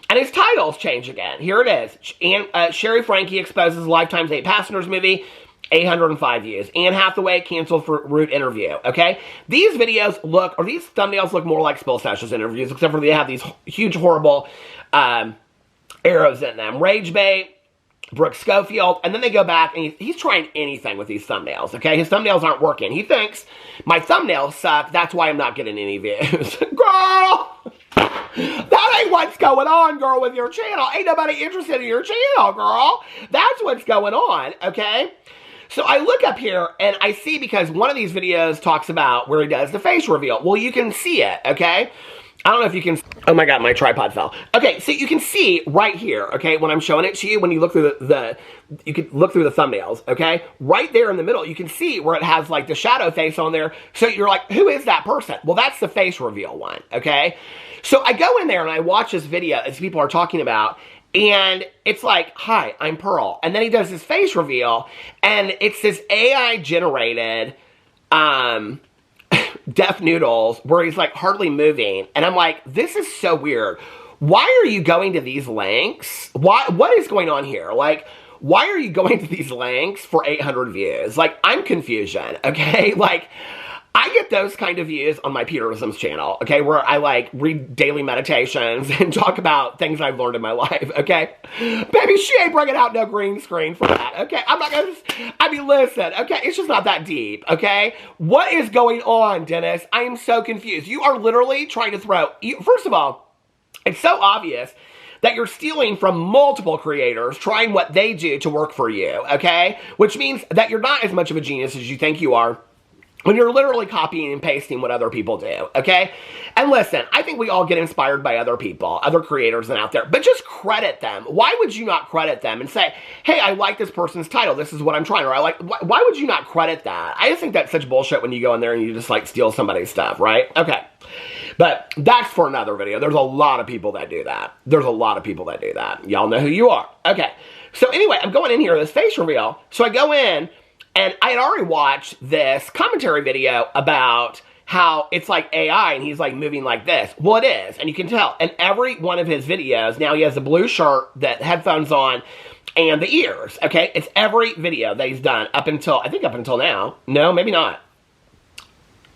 And his titles change again. Here it is. And Sherry Frankie exposes Lifetime's 8 Passengers movie, 805 views. Anne Hathaway canceled for Root interview, okay? These videos look, or these thumbnails look more like Spill Sesh's interviews, except for they have these huge, horrible arrows in them. Rage Bait, Brooke Schofield, and then they go back, and he's trying anything with these thumbnails, okay? His thumbnails aren't working. He thinks, my thumbnails suck, that's why I'm not getting any views. Girl! That ain't what's going on, girl, with your channel. Ain't nobody interested in your channel, girl. That's what's going on, okay? So I look up here, and I see, because one of these videos talks about where he does the face reveal. Well, you can see it, okay? I don't know if you can, oh my god, my tripod fell. Okay, so you can see right here, okay, when I'm showing it to you, when you look through you can look through the thumbnails, okay? Right there in the middle, you can see where it has like the shadow face on there. So you're like, who is that person? Well, that's the face reveal one, okay? So I go in there and I watch this video as people are talking about, and it's like, hi, I'm Pearl. And then he does his face reveal, and it's this AI-generated, Deaf Noodles, where he's like hardly moving. And I'm like, this is so weird. Why are you going to these lengths? What is going on here? Like, why are you going to these lengths for 800 views? Like, I'm confusion, okay? Like, I get those kind of views on my Peterisms channel, okay, where I, like, read daily meditations and talk about things I've learned in my life, okay? Baby, she ain't bringing out no green screen for that, okay? I'm not gonna, I mean, listen, okay? It's just not that deep, okay? What is going on, Dennis? I am so confused. You are literally trying to throw, first of all, it's so obvious that you're stealing from multiple creators, trying what they do to work for you, okay? Which means that you're not as much of a genius as you think you are, when you're literally copying and pasting what other people do, okay? And listen, I think we all get inspired by other people, other creators and out there, but just credit them. Why would you not credit them and say, hey, I like this person's title, this is what I'm trying, or I like, why would you not credit that? I just think that's such bullshit when you go in there and you just like steal somebody's stuff, right? Okay. But that's for another video. There's a lot of people that do that. There's a lot of people that do that. Y'all know who you are. Okay. So anyway, I'm going in here, this face reveal. So I go in, and I had already watched this commentary video about how it's like AI and he's like moving like this. Well, it is, and you can tell. And every one of his videos, now he has the blue shirt, the headphones on, and the ears, okay? It's every video that he's done up until, I think up until now. No, maybe not.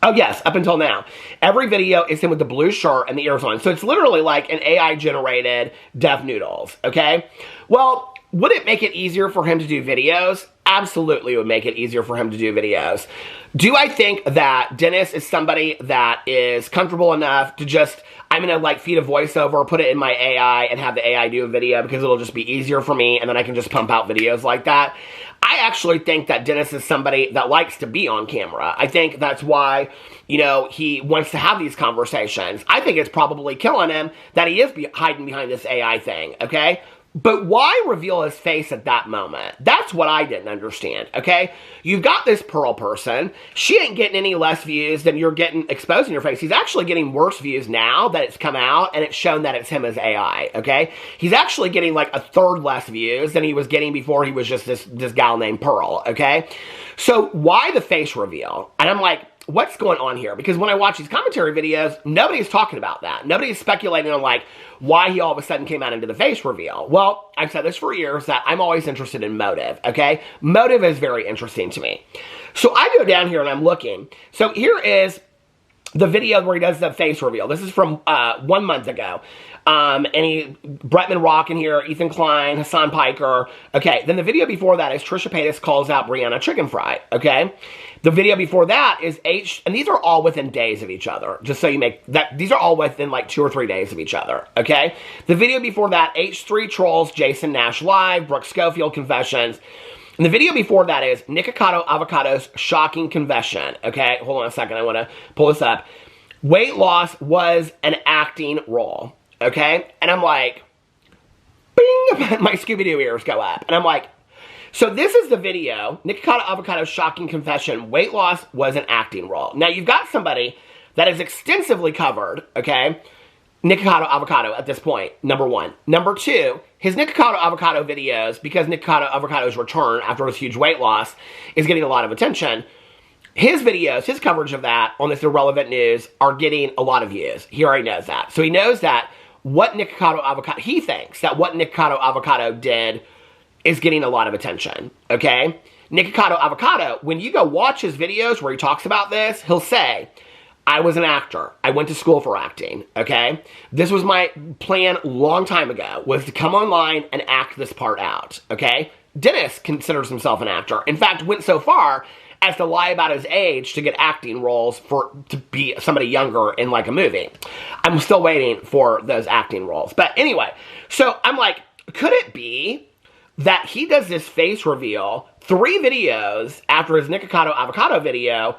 Oh, yes, up until now. Every video is him with the blue shirt and the ears on. So it's literally like an AI-generated Deaf Noodles, okay? Well, would it make it easier for him to do videos? Absolutely, it would make it easier for him to do videos. Do I think that Dennis is somebody that is comfortable enough to just, I'm going to like feed a voiceover, put it in my AI, and have the AI do a video because it'll just be easier for me, and then I can just pump out videos like that? I actually think that Dennis is somebody that likes to be on camera. I think that's why, you know, he wants to have these conversations. I think it's probably killing him that he is hiding behind this AI thing, okay? But why reveal his face at that moment? That's what I didn't understand, okay? You've got this Pearl person. She ain't getting any less views than you're getting exposing your face. He's actually getting worse views now that it's come out and it's shown that it's him as AI, okay? He's actually getting like a third less views than he was getting before he was just this gal named Pearl, okay? So why the face reveal? And I'm like, what's going on here? Because when I watch these commentary videos, nobody's talking about that. Nobody's speculating on like why he all of a sudden came out into the face reveal. Well, I've said this for years that I'm always interested in motive, okay? Motive is very interesting to me. So I go down here and I'm looking. So here is the video where he does the face reveal. This is from 1 month ago. And Bretman Rock in here, Ethan Klein, Hassan Piker. Okay, then the video before that is Trisha Paytas calls out Brianna Chicken Fry, okay? The video before that is and these are all within days of each other, just so you make that, these are all within like 2 or 3 days of each other, okay? The video before that, H3 Trolls, Jason Nash Live, Brooke Schofield Confessions. And the video before that is Nikocado Avocado's shocking confession, okay? Hold on a second, I want to pull this up. Weight loss was an acting role, okay? And I'm like, bing, my Scooby-Doo ears go up. And I'm like, so this is the video, Nikocado Avocado's shocking confession, weight loss was an acting role. Now, you've got somebody that is extensively covered, okay, Nikocado Avocado at this point, number one. Number two, his Nikocado Avocado videos, because Nikocado Avocado's return after his huge weight loss is getting a lot of attention, his videos, his coverage of that on this irrelevant news are getting a lot of views. He already knows that. So he knows that what Nikocado Avocado, he thinks that what Nikocado Avocado did is getting a lot of attention, okay? Nikocado Avocado, when you go watch his videos where he talks about this, he'll say, I was an actor. I went to school for acting, okay? This was my plan a long time ago, was to come online and act this part out, okay? Dennis considers himself an actor. In fact, went so far as to lie about his age to get acting roles to be somebody younger in like a movie. I'm still waiting for those acting roles. But anyway, so I'm like, could it be that he does this face reveal 3 videos after his Nikocado Avocado video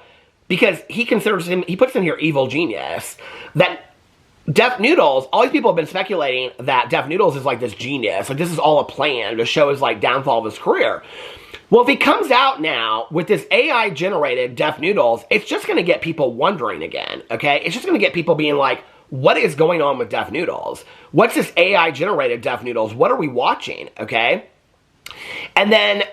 because he considers him, he puts in here evil genius, that Deaf Noodles, all these people have been speculating that Deaf Noodles is like this genius, like this is all a plan to show his like downfall of his career. Well, if he comes out now with this AI-generated Deaf Noodles, it's just going to get people wondering again, okay? It's just going to get people being like, what is going on with Deaf Noodles? What's this AI-generated Deaf Noodles? What are we watching, okay? And then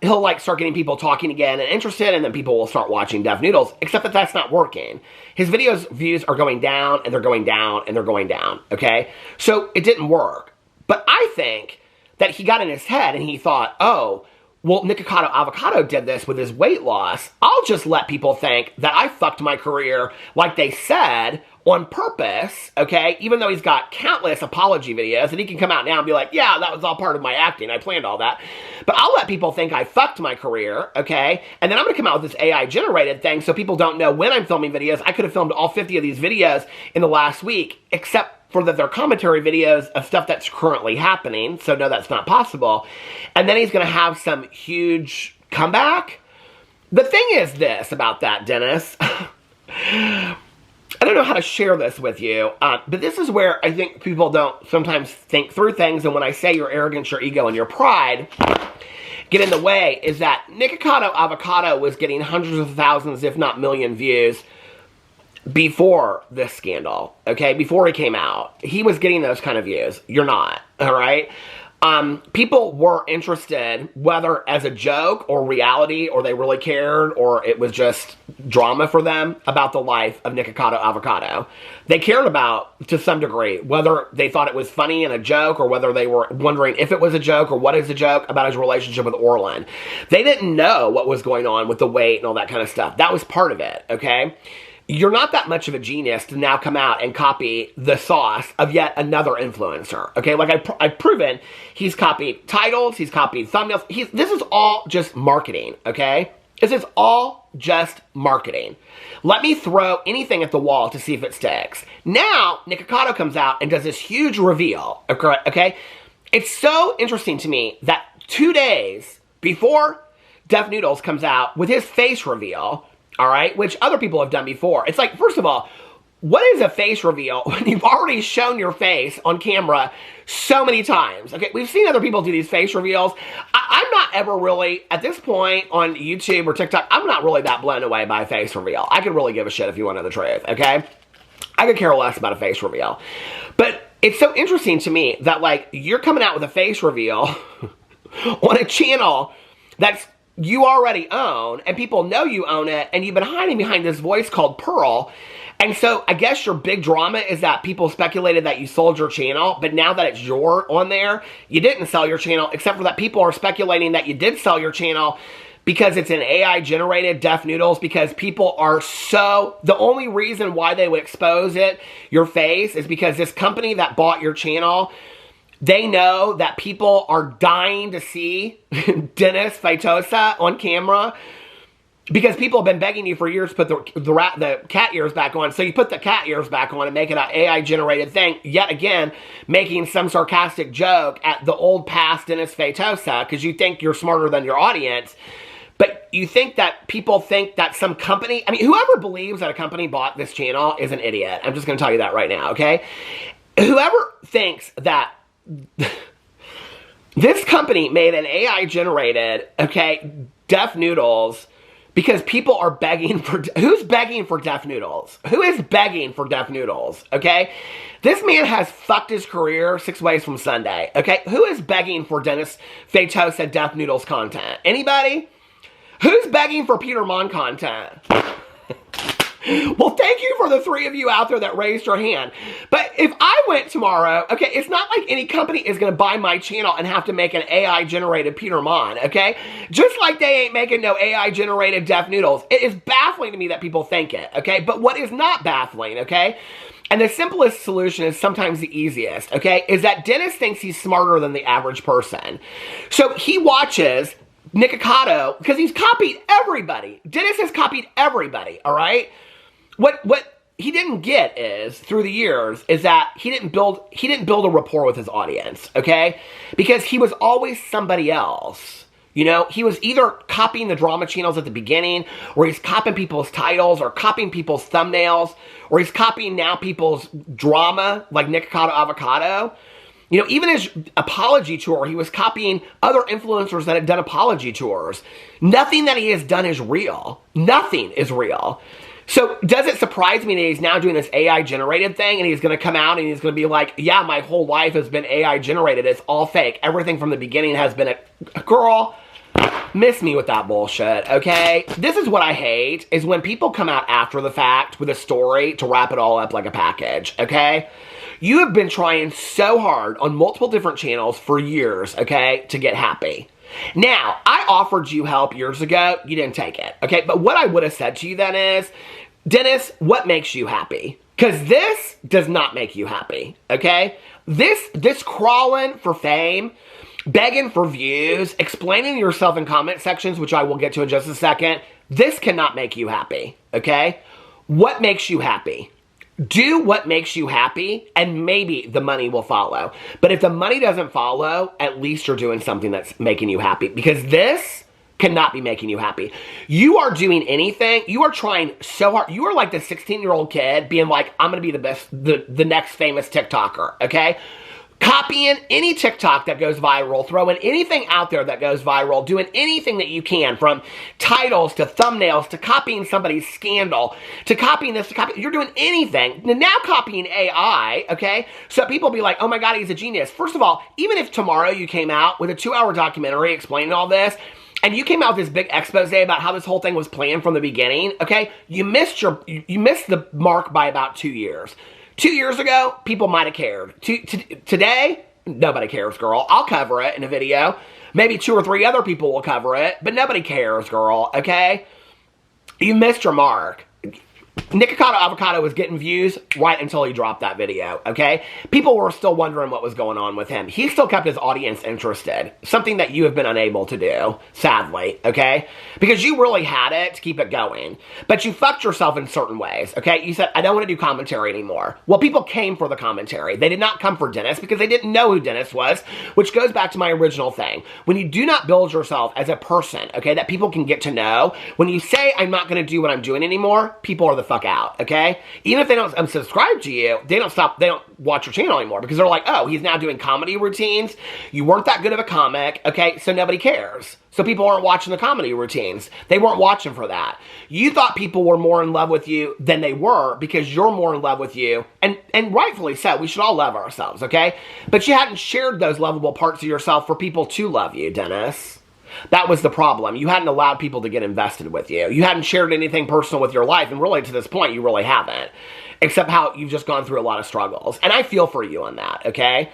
he'll like start getting people talking again and interested, and then people will start watching Deaf Noodles, except that that's not working. His videos views are going down, and they're going down, and they're going down, okay? So it didn't work. But I think that he got in his head and he thought, oh, well, Nikocado Avocado did this with his weight loss. I'll just let people think that I fucked my career like they said on purpose, okay? Even though he's got countless apology videos, and he can come out now and be like, yeah, that was all part of my acting. I planned all that. But I'll let people think I fucked my career, okay? And then I'm going to come out with this AI-generated thing so people don't know when I'm filming videos. I could have filmed all 50 of these videos in the last week, except for that they're commentary videos of stuff that's currently happening. So no, that's not possible. And then he's going to have some huge comeback. The thing is this about that, Dennis. I don't know how to share this with you, but this is where I think people don't sometimes think through things, and when I say your arrogance, your ego, and your pride get in the way, is that Nikocado Avocado was getting hundreds of thousands, if not million views before this scandal, okay? Before he came out. He was getting those kind of views. You're not, all right? People were interested, whether as a joke or reality, or they really cared, or it was just drama for them, about the life of Nikocado Avocado. They cared about, to some degree, whether they thought it was funny and a joke, or whether they were wondering if it was a joke or what is a joke about his relationship with Orlin. They didn't know what was going on with the weight and all that kind of stuff. That was part of it, okay? You're not that much of a genius to now come out and copy the sauce of yet another influencer, okay? Like I've proven he's copied titles, he's copied thumbnails. This is all just marketing, okay? This is all just marketing. Let me throw anything at the wall to see if it sticks. Now, Nikocado comes out and does this huge reveal, okay? It's so interesting to me that 2 days before Def Noodles comes out with his face reveal, all right, which other people have done before. It's like, first of all, what is a face reveal when you've already shown your face on camera so many times? Okay, we've seen other people do these face reveals. I'm not ever really, at this point on YouTube or TikTok, I'm not really that blown away by a face reveal. I could really give a shit if you want to know the truth, okay? I could care less about a face reveal. But it's so interesting to me that, like, you're coming out with a face reveal on a channel that's you already own, and people know you own it, and you've been hiding behind this voice called Pearl. And so I guess your big drama is that people speculated that you sold your channel, but now that it's on there, you didn't sell your channel, except for that people are speculating that you did sell your channel because it's an AI-generated Def Noodles, because people are so... The only reason why they would expose your face, is because this company that bought your channel, they know that people are dying to see Dennis Feitosa on camera, because people have been begging you for years to put the cat ears back on. So you put the cat ears back on and make it an AI-generated thing, yet again, making some sarcastic joke at the old past Dennis Feitosa, because you think you're smarter than your audience. But you think that people think that some company... I mean, whoever believes that a company bought this channel is an idiot. I'm just going to tell you that right now, okay? Whoever thinks that this company made an AI-generated, okay, Def Noodles, because people are begging for... Who's begging for Def Noodles? Who is begging for Def Noodles, okay? This man has fucked his career 6 ways from Sunday, okay? Who is begging for Dennis Feitosa Def Noodles content? Anybody? Who's begging for Peter Monn content? Well, thank you for the 3 of you out there that raised your hand. But if I went tomorrow, okay, it's not like any company is going to buy my channel and have to make an AI-generated Peter Monn, okay? Just like they ain't making no AI-generated Def Noodles. It is baffling to me that people think it, okay? But what is not baffling, okay? And the simplest solution is sometimes the easiest, okay? Is that Dennis thinks he's smarter than the average person. So he watches Nikocado, because he's copied everybody. Dennis has copied everybody, all right? What he didn't get is, through the years, is that he didn't build a rapport with his audience, okay? Because he was always somebody else. You know, he was either copying the drama channels at the beginning, or he's copying people's titles, or copying people's thumbnails, or he's copying now people's drama, like Nikocado Avocado. You know, even his apology tour, he was copying other influencers that had done apology tours. Nothing that he has done is real. Nothing is real. So does it surprise me that he's now doing this AI-generated thing, and he's going to come out and he's going to be like, yeah, my whole life has been AI-generated. It's all fake. Everything from the beginning has been a girl. Miss me with that bullshit, okay? This is what I hate, is when people come out after the fact with a story to wrap it all up like a package, okay? You have been trying so hard on multiple different channels for years, okay, to get happy. Now, I offered you help years ago. You didn't take it, okay? But what I would have said to you then is, Dennis, what makes you happy? Because this does not make you happy, okay? This crawling for fame, begging for views, explaining yourself in comment sections, which I will get to in just a second, this cannot make you happy, okay? What makes you happy? Do what makes you happy, and maybe the money will follow. But if the money doesn't follow, at least you're doing something that's making you happy. Because this cannot be making you happy. You are doing anything. You are trying so hard. You are like the 16-year-old kid being like, I'm going to be the best, the next famous TikToker, okay? Copying any TikTok that goes viral, throwing anything out there that goes viral, doing anything that you can, from titles to thumbnails to copying somebody's scandal to copying this to copy. You're doing anything. Now copying AI, okay? So people be like, oh my God, he's a genius. First of all, even if tomorrow you came out with a 2-hour documentary explaining all this, and you came out with this big expose about how this whole thing was planned from the beginning, okay? You missed the mark by about 2 years. 2 years ago, people might have cared. Today, nobody cares, girl. I'll cover it in a video. Maybe 2 or 3 other people will cover it, but nobody cares, girl, okay? You missed your mark. Nikocado Avocado was getting views right until he dropped that video, okay? People were still wondering what was going on with him. He still kept his audience interested, something that you have been unable to do, sadly, okay? Because you really had it to keep it going, but you fucked yourself in certain ways, okay? You said, I don't want to do commentary anymore. Well, people came for the commentary. They did not come for Dennis because they didn't know who Dennis was, which goes back to my original thing. When you do not build yourself as a person, okay, that people can get to know, when you say, I'm not going to do what I'm doing anymore, people are the fuck out, okay? Even if they don't unsubscribe to you, they don't watch your channel anymore because they're like, oh, he's now doing comedy routines. You weren't that good of a comic, okay? So nobody cares. So people aren't watching the comedy routines. They weren't watching for that. You thought people were more in love with you than they were because you're more in love with you, and rightfully so. We should all love ourselves, okay? But you hadn't shared those lovable parts of yourself for people to love you, Dennis. That was the problem. You hadn't allowed people to get invested with you. You hadn't shared anything personal with your life, and really to this point, you really haven't. Except how you've just gone through a lot of struggles. And I feel for you on that, okay?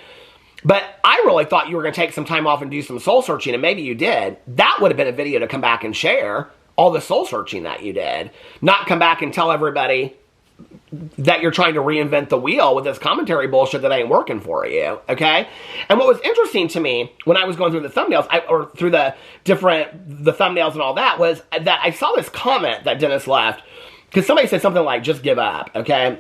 But I really thought you were going to take some time off and do some soul searching, and maybe you did. That would have been a video to come back and share all the soul searching that you did. Not come back and tell everybody that you're trying to reinvent the wheel with this commentary bullshit that ain't working for you, okay? And what was interesting to me when I was going through the thumbnails, or through the thumbnails and all that, was that I saw this comment that Dennis left, because somebody said something like, just give up, okay?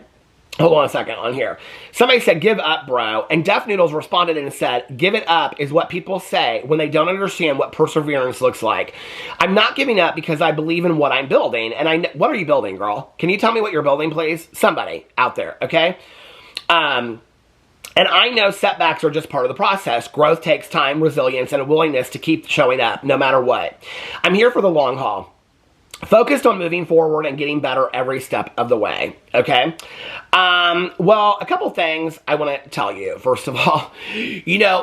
Hold on a second on here. Somebody said, give up, bro. And Deaf Noodles responded and said, give it up is what people say when they don't understand what perseverance looks like. I'm not giving up because I believe in what I'm building. And what are you building, girl? Can you tell me what you're building, please? Somebody out there, okay? And I know setbacks are just part of the process. Growth takes time, resilience, and a willingness to keep showing up no matter what. I'm here for the long haul. Focused on moving forward and getting better every step of the way, okay? Well, a couple things I want to tell you, first of all.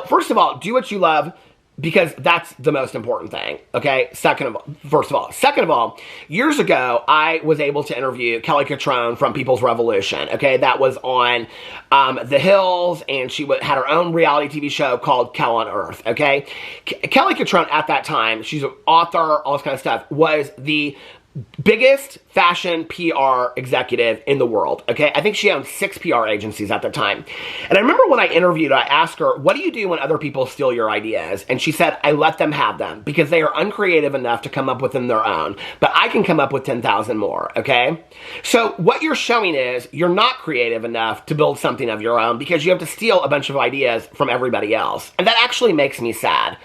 First of all, do what you love, because that's the most important thing, okay? Second of all, years ago, I was able to interview Kelly Catrone from People's Revolution, okay? That was on The Hills, and she had her own reality TV show called Kel on Earth, okay? Kelly Catrone, at that time, she's an author, all this kind of stuff, was the biggest fashion PR executive in the world, okay? I think she owned 6 PR agencies at the time. And I remember when I interviewed her, I asked her, what do you do when other people steal your ideas? And she said, I let them have them because they are uncreative enough to come up with them their own. But I can come up with 10,000 more, okay? So what you're showing is you're not creative enough to build something of your own because you have to steal a bunch of ideas from everybody else. And that actually makes me sad.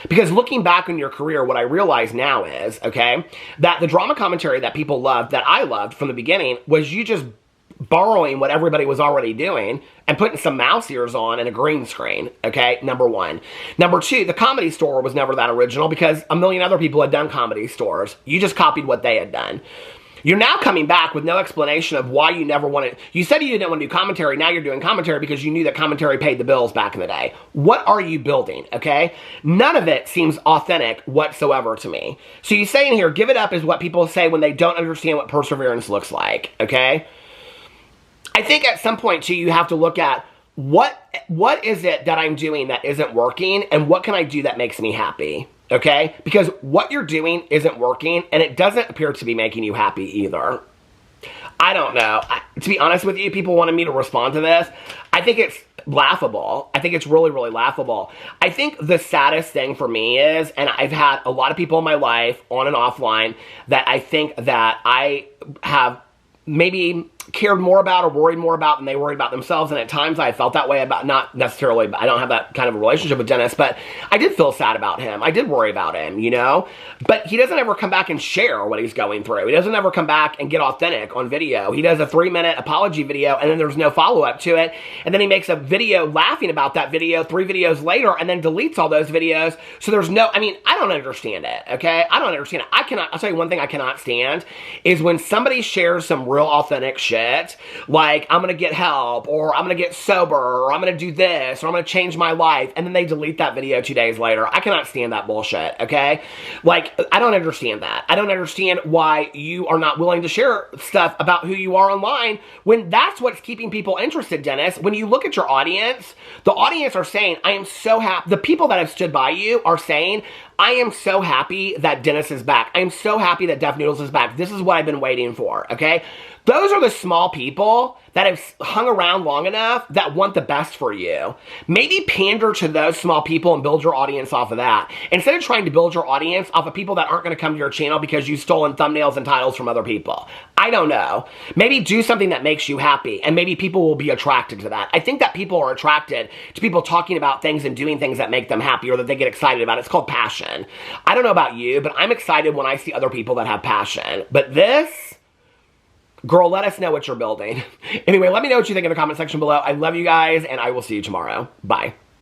Because looking back on your career, what I realize now is, okay, that the drama commentary that people loved, that I loved from the beginning, was you just borrowing what everybody was already doing and putting some mouse ears on and a green screen, okay, number one. Number two, the Comedy Store was never that original because a million other people had done comedy stores. You just copied what they had done. You're now coming back with no explanation of why you never wanted. You said you didn't want to do commentary. Now you're doing commentary because you knew that commentary paid the bills back in the day. What are you building, okay? None of it seems authentic whatsoever to me. So you say in here, give it up is what people say when they don't understand what perseverance looks like, okay? I think at some point, too, you have to look at what is it that I'm doing that isn't working, and what can I do that makes me happy? Okay? Because what you're doing isn't working, and it doesn't appear to be making you happy either. I don't know. To be honest with you, people wanted me to respond to this. I think it's laughable. I think it's really, really laughable. I think the saddest thing for me is, and I've had a lot of people in my life, on and offline, that I think that I have maybe cared more about or worried more about than they worried about themselves. And at times I felt that way about, not necessarily, I don't have that kind of a relationship with Dennis, but I did feel sad about him. I did worry about him, you know? But he doesn't ever come back and share what he's going through. He doesn't ever come back and get authentic on video. He does a 3-minute apology video and then there's no follow-up to it. And then he makes a video laughing about that video 3 videos later and then deletes all those videos. So there's no, I mean, I don't understand it, okay? I don't understand it. I'll tell you one thing I cannot stand is when somebody shares some real authentic shit, like, I'm gonna get help, or I'm gonna get sober, or I'm gonna do this, or I'm gonna change my life, and then they delete that video 2 days later. I cannot stand that bullshit, okay? Like, I don't understand that. I don't understand why you are not willing to share stuff about who you are online when that's what's keeping people interested, Dennis. When you look at your audience, the audience are saying, I am so happy. The people that have stood by you are saying, I am so happy that Dennis is back. I am so happy that Def Noodles is back. This is what I've been waiting for, okay? Those are the small people that have hung around long enough that want the best for you. Maybe pander to those small people and build your audience off of that. Instead of trying to build your audience off of people that aren't going to come to your channel because you've stolen thumbnails and titles from other people. I don't know. Maybe do something that makes you happy, and maybe people will be attracted to that. I think that people are attracted to people talking about things and doing things that make them happy or that they get excited about. It's called passion. I don't know about you, but I'm excited when I see other people that have passion. But this... girl, let us know what you're building. Anyway, let me know what you think in the comment section below. I love you guys, and I will see you tomorrow. Bye.